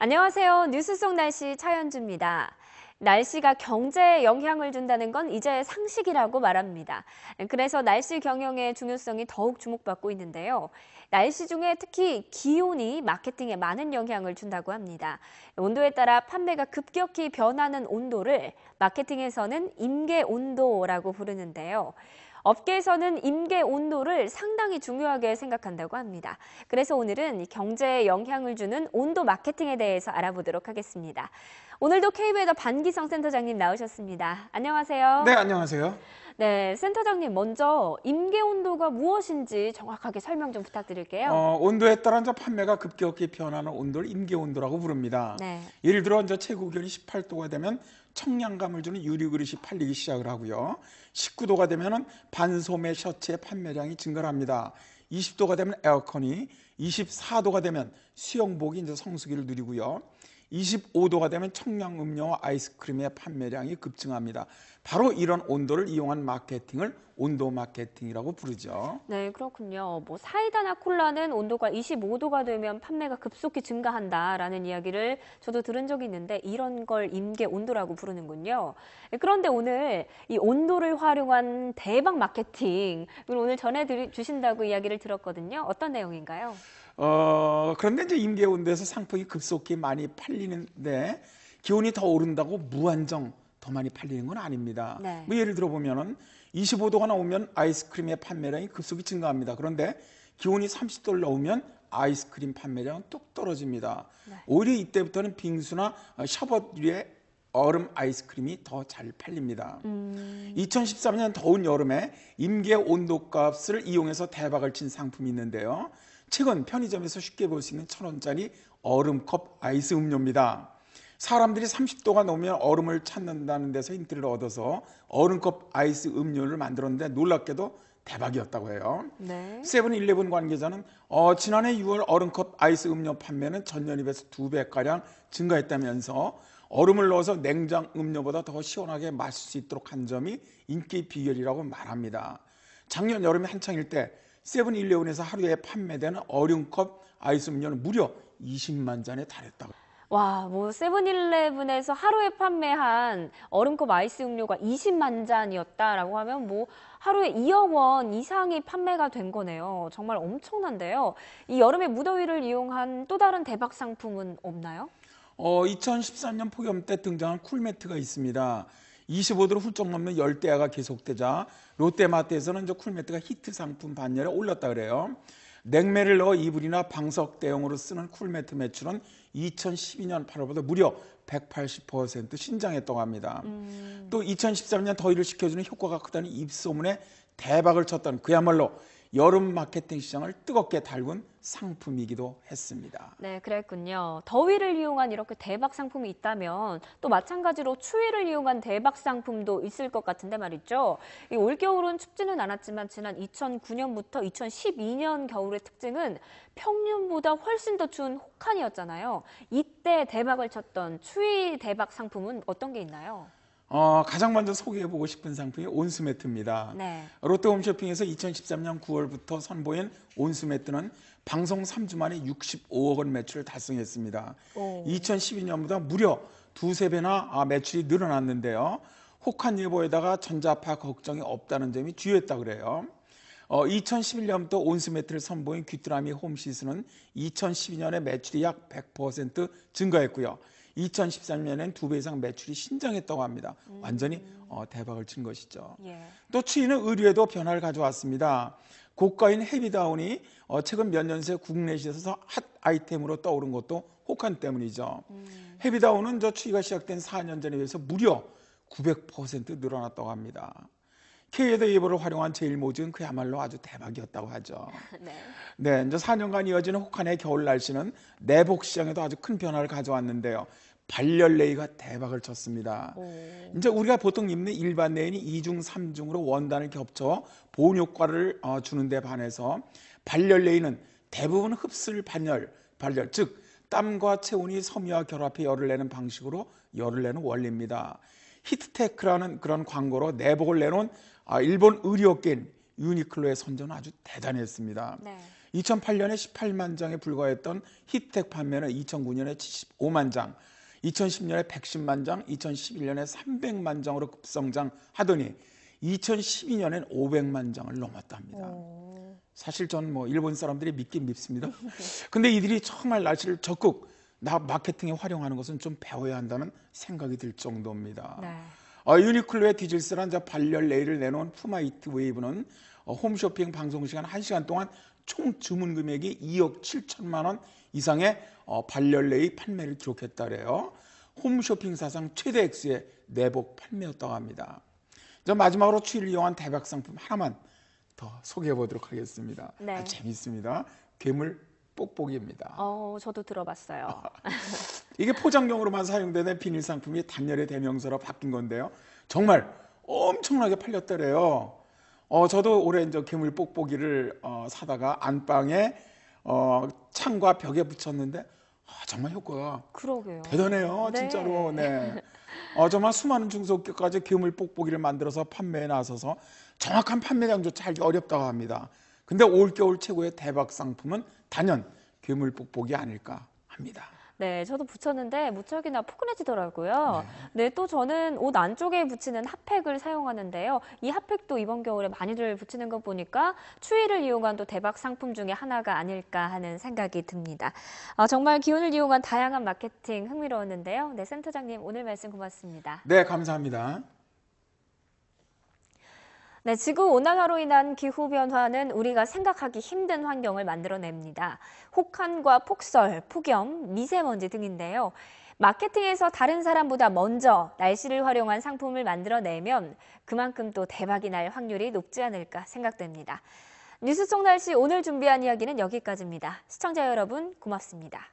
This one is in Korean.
안녕하세요. 뉴스 속 날씨 차현주입니다. 날씨가 경제에 영향을 준다는 건 이제 상식이라고 말합니다. 그래서 날씨 경영의 중요성이 더욱 주목받고 있는데요. 날씨 중에 특히 기온이 마케팅에 많은 영향을 준다고 합니다. 온도에 따라 판매가 급격히 변하는 온도를 마케팅에서는 임계 온도라고 부르는데요. 업계에서는 임계 온도를 상당히 중요하게 생각한다고 합니다. 그래서 오늘은 경제에 영향을 주는 온도 마케팅에 대해서 알아보도록 하겠습니다. 오늘도 KB웨더 반기성 센터장님 나오셨습니다. 안녕하세요. 네, 안녕하세요. 네, 센터장님 먼저 임계 온도가 무엇인지 정확하게 설명 좀 부탁드릴게요. 온도에 따라 이제 판매가 급격히 변하는 온도를 임계 온도라고 부릅니다. 네. 예를 들어 이제 최고 기온이 18도가 되면 청량감을 주는 유리 그릇이 팔리기 시작을 하고요. 19도가 되면은 반소매 셔츠의 판매량이 증가를 합니다. 20도가 되면 에어컨이, 24도가 되면 수영복이 이제 성수기를 누리고요. 25도가 되면 청량 음료와 아이스크림의 판매량이 급증합니다. 바로 이런 온도를 이용한 마케팅을 온도 마케팅이라고 부르죠. 네, 그렇군요. 사이다나 콜라는 온도가 25도가 되면 판매가 급속히 증가한다라는 이야기를 저도 들은 적이 있는데 이런 걸 임계 온도라고 부르는군요. 그런데 오늘 이 온도를 활용한 대박 마케팅을 오늘 전해주신다고 이야기를 들었거든요. 어떤 내용인가요? 그런데 이제 임계 온도에서 상품이 급속히 많이 팔리는데 기온이 더 오른다고 무한정 더 많이 팔리는 건 아닙니다. 네. 예를 들어 보면은 25도가 나오면 아이스크림의 판매량이 급속히 증가합니다. 그런데 기온이 30도를 넘으면 아이스크림 판매량은 뚝 떨어집니다. 네. 오히려 이때부터는 빙수나 셔벗 위에 얼음 아이스크림이 더 잘 팔립니다. 2013년 더운 여름에 임계 온도값을 이용해서 대박을 친 상품이 있는데요. 최근 편의점에서 쉽게 볼 수 있는 1,000원짜리 얼음컵 아이스 음료입니다. 사람들이 30도가 넘으면 얼음을 찾는다는 데서 힌트를 얻어서 얼음컵 아이스 음료를 만들었는데 놀랍게도 대박이었다고 해요. 네. 세븐일레븐 관계자는 지난해 6월 얼음컵 아이스 음료 판매는 전년에 비해서 2배가량 증가했다면서 얼음을 넣어서 냉장 음료보다 더 시원하게 마실 수 있도록 한 점이 인기 비결이라고 말합니다. 작년 여름에 한창일 때 세븐일레븐에서 하루에 판매되는 얼음컵 아이스 음료는 무려 20만 잔에 달했다고. 와, 세븐일레븐에서 하루에 판매한 얼음컵 아이스 음료가 20만 잔이었다라고 하면 하루에 2억 원 이상이 판매가 된 거네요. 정말 엄청난데요. 이 여름의 무더위를 이용한 또 다른 대박 상품은 없나요? 2013년 폭염 때 등장한 쿨매트가 있습니다. 25도를 훌쩍 넘는 열대야가 계속되자 롯데마트에서는 저 쿨매트가 히트 상품 반열에 올랐다 그래요. 냉매를 넣어 이불이나 방석 대용으로 쓰는 쿨매트 매출은 2012년 8월보다 무려 180% 신장했다고 합니다. 또 2013년 더위를 식혀주는 효과가 크다는 입소문에 대박을 쳤던 그야말로 여름 마케팅 시장을 뜨겁게 달군 상품이기도 했습니다. 네, 그랬군요. 더위를 이용한 이렇게 대박 상품이 있다면 또 마찬가지로 추위를 이용한 대박 상품도 있을 것 같은데 말이죠. 이 올겨울은 춥지는 않았지만 지난 2009년부터 2012년 겨울의 특징은 평년보다 훨씬 더 추운 혹한이었잖아요. 이때 대박을 쳤던 추위 대박 상품은 어떤 게 있나요? 가장 먼저 소개해보고 싶은 상품이 온수매트입니다. 네. 롯데홈쇼핑에서 2013년 9월부터 선보인 온수매트는 방송 3주 만에 65억 원 매출을 달성했습니다. 2012년보다 무려 두세 배나 매출이 늘어났는데요. 혹한 예보에다가 전자파 걱정이 없다는 점이 주요했다고 그래요. 2011년부터 온수매트를 선보인 귀뚜라미 홈시스는 2012년에 매출이 약 100% 증가했고요. 2013년엔 2배 이상 매출이 신장했다고 합니다. 완전히 대박을 친 것이죠. 예. 또 추위는 의류에도 변화를 가져왔습니다. 고가인 헤비다운이 최근 몇 년 새 국내시에서 핫 아이템으로 떠오른 것도 혹한 때문이죠. 헤비다운은 저 추위가 시작된 4년 전에 비해서 무려 900% 늘어났다고 합니다. K웨더 예보를 활용한 제일모직은 그야말로 아주 대박이었다고 하죠. 네, 이제 4년간 이어지는 혹한의 겨울 날씨는 내복 시장에도 아주 큰 변화를 가져왔는데요. 발열레이가 대박을 쳤습니다. 이제 우리가 보통 입는 일반 레인이 2중, 3중으로 원단을 겹쳐 보온 효과를 주는 데 반해서 발열레이는 대부분 흡수를 발열, 즉 땀과 체온이 섬유와 결합해 열을 내는 방식으로 열을 내는 원리입니다. 히트테크라는 그런 광고로 내복을 내놓은 일본 의류업계인 유니클로의 선전은 아주 대단했습니다. 네. 2008년에 18만 장에 불과했던 히트텍 판매는 2009년에 75만 장, 2010년에 110만 장, 2011년에 300만 장으로 급성장하더니 2012년엔 500만 장을 넘었답니다. 사실 전 일본 사람들이 믿긴 믿습니다. 근데 이들이 정말 날씨를 적극 마케팅에 활용하는 것은 좀 배워야 한다는 생각이 들 정도입니다. 네. 유니클로의 디질스란 발열 레일을 내놓은 푸마히트 웨이브는 홈쇼핑 방송 시간 1시간 동안 총 주문 금액이 2억 7천만 원 이상의 발열 레일 판매를 기록했다래요. 홈쇼핑 사상 최대 액수의 내복 판매였다고 합니다. 마지막으로 추위를 이용한 대박 상품 하나만 더 소개해 보도록 하겠습니다. 네. 재밌습니다. 괴물 뽁뽁이입니다. 저도 들어봤어요. 이게 포장용으로만 사용되는 비닐 상품이 단열의 대명사로 바뀐 건데요. 정말 엄청나게 팔렸더래요. 저도 올해 괴물 뽁뽁이를 사다가 안방에 창과 벽에 붙였는데 정말 효과가 그러게요. 대단해요. 네. 진짜로. 네. 정말 수많은 중소기업까지 괴물 뽁뽁이를 만들어서 판매에 나서서 정확한 판매량조차 알기 어렵다고 합니다. 근데 올겨울 최고의 대박 상품은 단연 괴물 뽁뽁이 아닐까 합니다. 네, 저도 붙였는데 무척이나 포근해지더라고요. 네, 또 저는 옷 안쪽에 붙이는 핫팩을 사용하는데요. 이 핫팩도 이번 겨울에 많이들 붙이는 거 보니까 추위를 이용한 또 대박 상품 중에 하나가 아닐까 하는 생각이 듭니다. 정말 기온을 이용한 다양한 마케팅 흥미로웠는데요. 네, 센터장님 오늘 말씀 고맙습니다. 네, 감사합니다. 네, 지구온난화로 인한 기후변화는 우리가 생각하기 힘든 환경을 만들어냅니다. 혹한과 폭설, 폭염, 미세먼지 등인데요. 마케팅에서 다른 사람보다 먼저 날씨를 활용한 상품을 만들어내면 그만큼 또 대박이 날 확률이 높지 않을까 생각됩니다. 뉴스 속 날씨 오늘 준비한 이야기는 여기까지입니다. 시청자 여러분 고맙습니다.